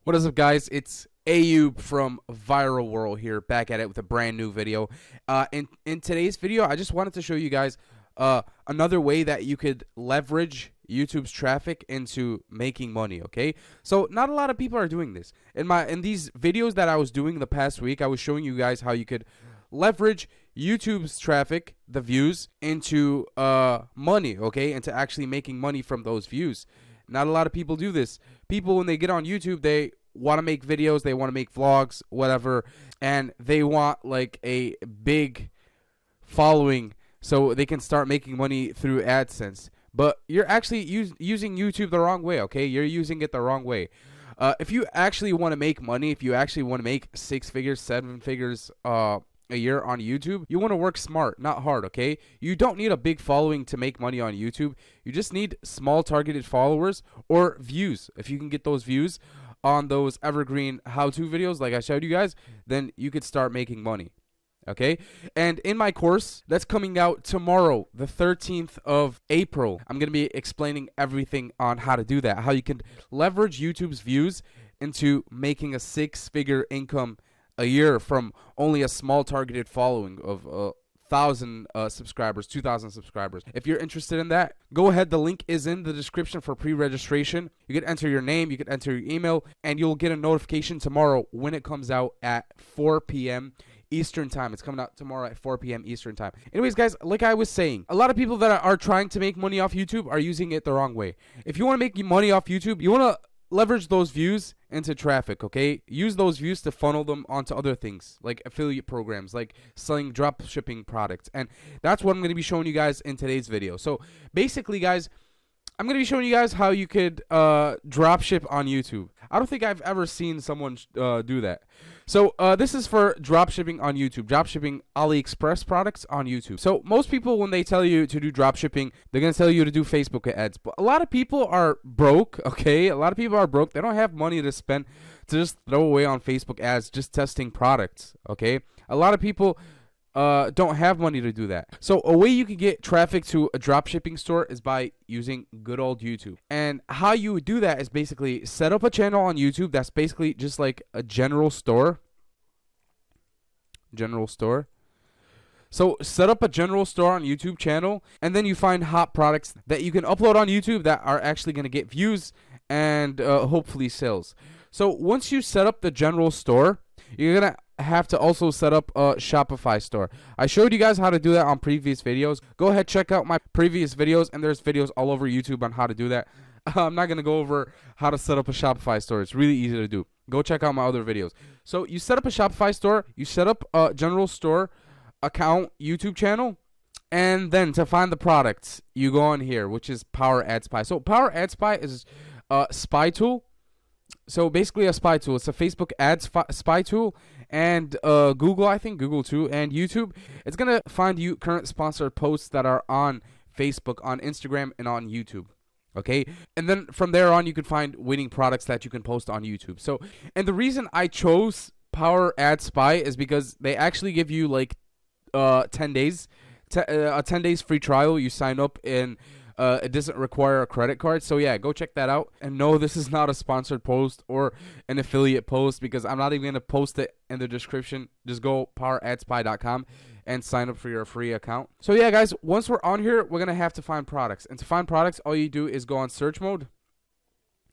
What is up, guys? It's Ayub from ViralWhirl here, back at it with a brand new video. In today's video, I just wanted to show you guys another way that you could leverage YouTube's traffic into making money. Okay, so not a lot of people are doing this. In these videos that I was doing the past week, I was showing you guys how you could leverage YouTube's traffic, the views, into money. Okay, into actually making money from those views. Not a lot of people do this. People, when they get on YouTube, they want to make videos, they want to make vlogs, whatever, and they want like a big following so they can start making money through AdSense. But you're actually using YouTube the wrong way, okay? You're using it the wrong way. If you actually want to make money, if you actually want to make 6 figures, 7 figures a year on YouTube, you want to work smart, not hard, okay? You don't need a big following to make money on YouTube. You just need small targeted followers or views. If you can get those views on those evergreen how-to videos like I showed you guys, then you could start making money. Okay, and in my course that's coming out tomorrow, the 13th of April, I'm going to be explaining everything on how to do that, how you can leverage YouTube's views into making a 6-figure income a year from only a small targeted following of 1,000 subscribers, 2,000 subscribers. If you're interested in that, go ahead. The link is in the description for pre-registration. You can enter your name, you can enter your email, and you'll get a notification tomorrow when it comes out at 4 p.m. Eastern time. It's coming out tomorrow at 4 p.m. Eastern time. Anyways, guys, like I was saying, a lot of people that are trying to make money off YouTube are using it the wrong way. If you want to make money off YouTube, you want to leverage those views into traffic, okay? Use those views to funnel them onto other things, like affiliate programs, like selling drop shipping products. And that's what I'm going to be showing you guys in today's video. So basically, guys, I'm going to be showing you guys how you could drop ship on YouTube. I don't think I've ever seen someone do that. So this is for drop shipping on YouTube, drop shipping AliExpress products on YouTube. So most people, when they tell you to do drop shipping, they're going to tell you to do Facebook ads. But a lot of people are broke, okay? A lot of people are broke. They don't have money to spend to just throw away on Facebook ads just testing products, okay? A lot of people don't have money to do that. So a way you can get traffic to a drop shipping store is by using good old YouTube. And how you would do that is basically set up a channel on YouTube that's basically just like a general store. So set up a general store on YouTube channel, and then you find hot products that you can upload on YouTube that are actually going to get views and hopefully sales. So once you set up the general store, you're going to have to also set up a Shopify store. I showed you guys how to do that on previous videos. Go ahead, check out my previous videos, and there's videos all over YouTube on how to do that. I'm not going to go over how to set up a Shopify store. It's really easy to do. Go check out my other videos. So you set up a Shopify store, you set up a general store account YouTube channel, and then to find the products, you go on here, which is Power Ad Spy. So Power Ad Spy is a spy tool. So basically a spy tool. It's a Facebook ad spy tool, and Google, I think Google too, and YouTube. It's gonna find you current sponsored posts that are on Facebook, on Instagram, and on YouTube. Okay, and then from there on, you can find winning products that you can post on YouTube. So, and the reason I chose Power Ad Spy is because they actually give you like 10 days, a 10 days free trial. You sign up, and it doesn't require a credit card. So yeah, go check that out. And no, this is not a sponsored post or an affiliate post, because I'm not even going to post it in the description. Just go poweradspy.com and sign up for your free account. So yeah, guys, once we're on here, we're going to have to find products. And to find products, all you do is go on search mode.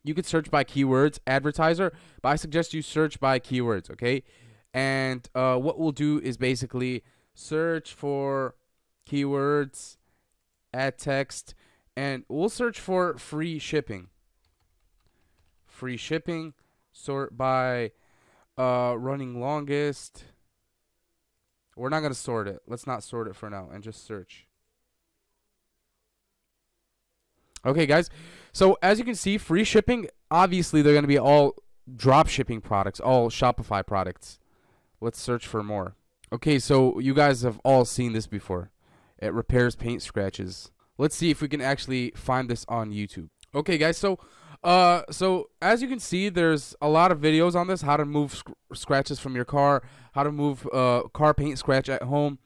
You could search by keywords, advertiser, but I suggest you search by keywords, okay? And what we'll do is basically search for keywords, add text, and we'll search for free shipping. Free shipping, sort by running longest. We're not going to sort it. Let's not sort it for now and just search. Okay, guys. So as you can see, free shipping, obviously they're going to be all drop shipping products, all Shopify products. Let's search for more. Okay, so you guys have all seen this before. It repairs paint scratches. Let's see if we can actually find this on YouTube. Okay, guys, so as you can see, there's a lot of videos on this, how to move scratches from your car, how to move car paint scratch at home,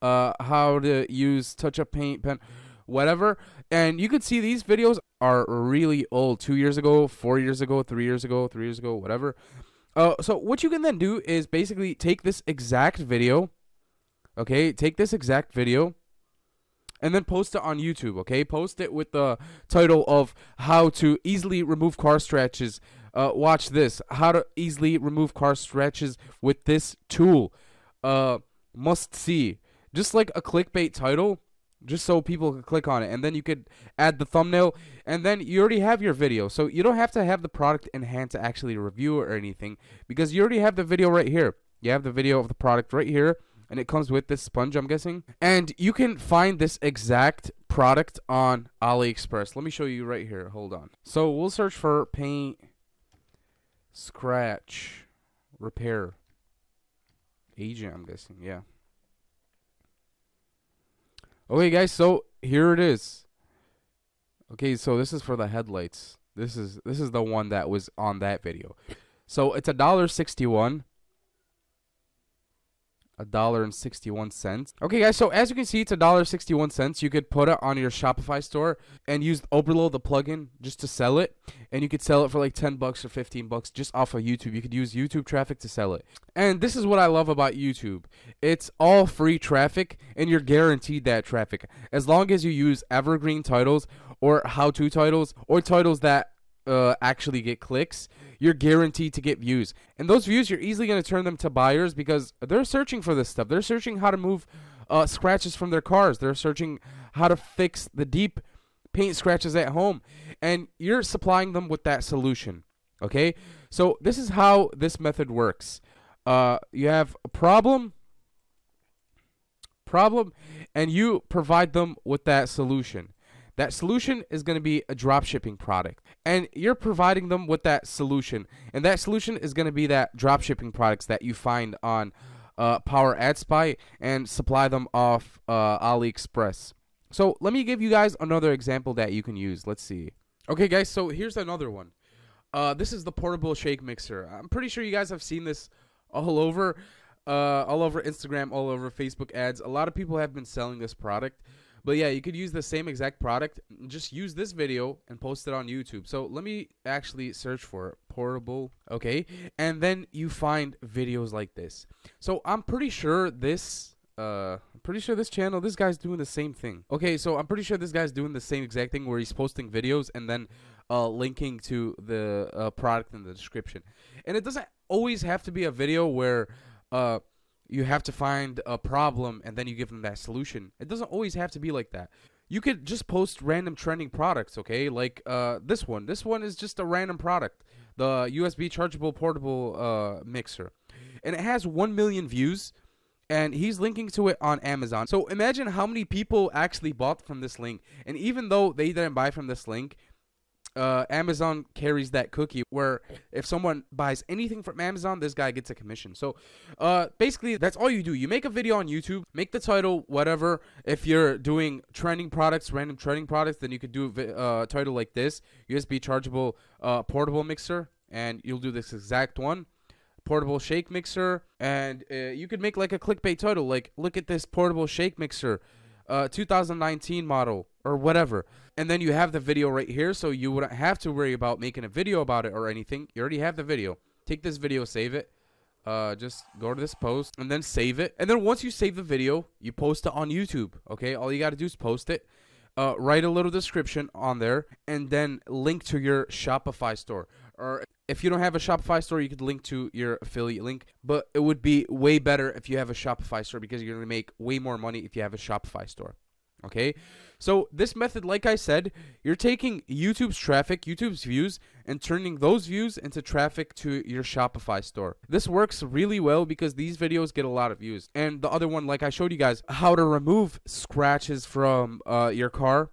how to use touch-up paint pen. whatever. And you can see these videos are really old, 2 years ago, 4 years ago, 3 years ago, 3 years ago, whatever. So what you can then do is basically take this exact video, okay? Take this exact video and then post it on YouTube, okay? Post it with the title of how to easily remove car scratches. Watch this, how to easily remove car scratches with this tool. Must see. Just like a clickbait title, just so people can click on it. And then you could add the thumbnail, and then you already have your video. So you don't have to have the product in hand to actually review it or anything, because you already have the video right here. You have the video of the product right here, and it comes with this sponge, I'm guessing. And you can find this exact product on AliExpress. Let me show you right here. Hold on. So we'll search for paint scratch repair agent, I'm guessing. Yeah. Okay, guys, so here it is. Okay, so this is for the headlights. This is the one that was on that video. So it's $1.61. $1.61. Okay, guys, so as you can see, it's $1.61. You could put it on your Shopify store and use Overload, the plugin, just to sell it. And you could sell it for like $10 or $15 just off of YouTube. You could use YouTube traffic to sell it. And this is what I love about YouTube. It's all free traffic, and you're guaranteed that traffic. As long as you use evergreen titles or how-to titles or titles that actually get clicks, you're guaranteed to get views. And those views, you're easily going to turn them to buyers, because they're searching for this stuff. They're searching how to move scratches from their cars. They're searching how to fix the deep paint scratches at home. And you're supplying them with that solution. Okay? So this is how this method works. You have a problem, and you provide them with that solution. That solution is going to be a dropshipping product, and you're providing them with that solution, and that solution is going to be that dropshipping products that you find on Power Ad Spy and supply them off AliExpress. So let me give you guys another example that you can use. Let's see. Okay, guys, so here's another one. This is the portable shake mixer. I'm pretty sure you guys have seen this all over Instagram, all over Facebook ads. A lot of people have been selling this product. But yeah, you could use the same exact product. Just use this video and post it on YouTube. So let me actually search for it. Portable. Okay. And then you find videos like this. So I'm pretty sure this channel, this guy's doing the same thing. Okay, so I'm pretty sure this guy's doing the same exact thing where he's posting videos and then linking to the product in the description. And it doesn't always have to be a video where you have to find a problem and then you give them that solution. It doesn't always have to be like that. You could just post random trending products, okay? Like this one. This one is just a random product. The USB chargeable portable mixer. And it has 1 million views. And he's linking to it on Amazon. So imagine how many people actually bought from this link. And even though they didn't buy from this link, Amazon carries that cookie where if someone buys anything from Amazon, this guy gets a commission. So basically, that's all you do. You make a video on YouTube, make the title whatever. If you're doing trending products, random trending products, then you could do a title like this: USB chargeable portable mixer, and you'll do this exact one. Portable shake mixer, and you could make like a clickbait title, like look at this portable shake mixer, 2019 model or whatever. And then you have the video right here, so you wouldn't have to worry about making a video about it or anything. You already have the video. Take this video, save it. Just go to this post and then save it. And then once you save the video, you post it on YouTube. Okay, all you got to do is post it. Write a little description on there, and then link to your Shopify store. Or if you don't have a Shopify store, you could link to your affiliate link. But it would be way better if you have a Shopify store, because you're going to make way more money if you have a Shopify store. Okay? So this method, like I said, you're taking YouTube's traffic, YouTube's views, and turning those views into traffic to your Shopify store. This works really well because these videos get a lot of views. And the other one, like I showed you guys, how to remove scratches from your car.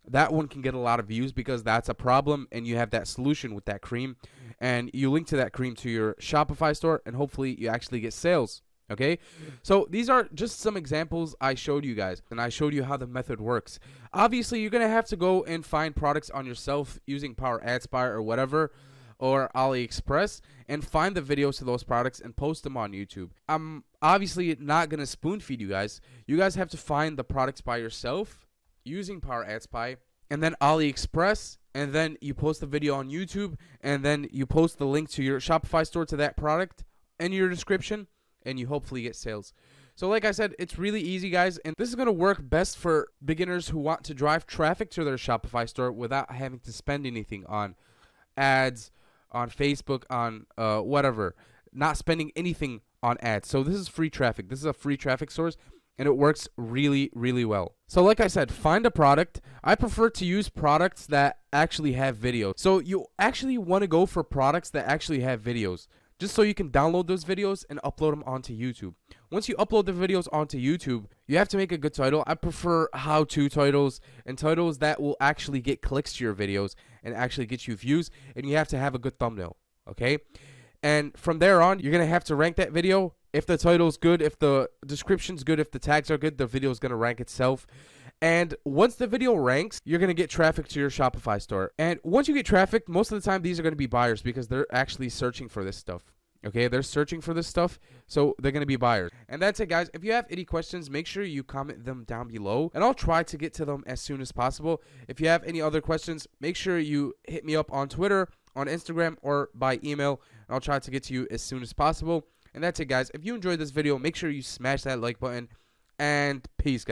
That one can get a lot of views because that's a problem, and you have that solution with that cream, and you link to that cream to your Shopify store, and hopefully you actually get sales. Okay, so these are just some examples I showed you guys, and I showed you how the method works. Obviously, you're gonna have to go and find products on yourself using Power Ad Spy or whatever, or AliExpress, and find the videos to those products and post them on YouTube. I'm obviously not gonna spoon feed you guys. You guys have to find the products by yourself. using Power Ad Spy, and then AliExpress, and then you post the video on YouTube, and then you post the link to your Shopify store to that product in your description, and you hopefully get sales. So like I said, it's really easy, guys, and this is going to work best for beginners who want to drive traffic to their Shopify store without having to spend anything on ads, on Facebook, on whatever, not spending anything on ads. So this is free traffic. This is a free traffic source, and it works really, really well. So like I said, find a product. I prefer to use products that actually have videos. So you actually want to go for products that actually have videos, just so you can download those videos and upload them onto YouTube. Once you upload the videos onto YouTube, you have to make a good title. I prefer how-to titles and titles that will actually get clicks to your videos and actually get you views, and you have to have a good thumbnail, okay? And from there on, you're going to have to rank that video. If the title's good, if the description's good, if the tags are good, the video's going to rank itself. And once the video ranks, you're going to get traffic to your Shopify store. And once you get traffic, most of the time these are going to be buyers because they're actually searching for this stuff. Okay, they're searching for this stuff, so they're going to be buyers. And that's it, guys. If you have any questions, make sure you comment them down below, and I'll try to get to them as soon as possible. If you have any other questions, make sure you hit me up on Twitter, on Instagram, or by email, and I'll try to get to you as soon as possible. And that's it, guys. If you enjoyed this video, make sure you smash that like button, and peace, guys.